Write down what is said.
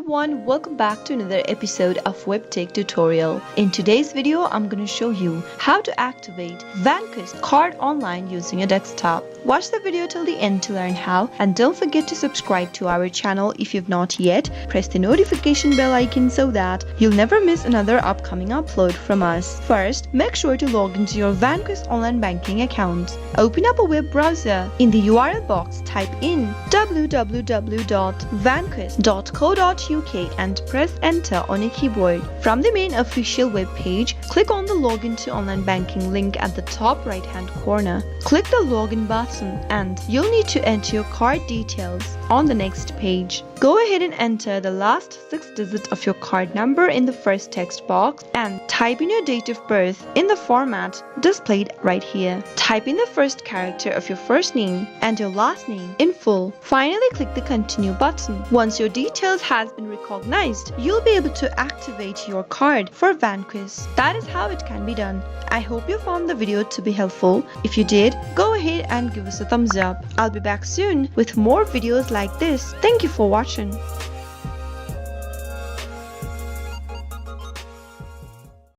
everyone, welcome back to another episode of Webtech Tutorial. In today's video, I'm going to show you how to activate Vanquis card online using a desktop. Watch the video till the end to learn how, and don't forget to subscribe to our channel if you've not yet. Press the notification bell icon so that you'll never miss another upcoming upload from us. First, make sure to log into your Vanquis online banking account. Open up a web browser. In the URL box, type in www.vanquis.co.uk and press enter on your keyboard. From the main official web page, click on the login to online banking link at the top right hand corner. Click the login button and you'll need to enter your card details on the next page. Go ahead and enter the last 6 digits of your card number in the first text box and type in your date of birth in the format displayed right here. Type in the first character of your first name and your last name in full. Finally, click the continue button. Once your details has been recognized, you'll be able to activate your card for Vanquis. That is how it can be done. I hope you found the video to be helpful. If you did, go ahead and give us a thumbs up. I'll be back soon with more videos like this. Thank you for watching.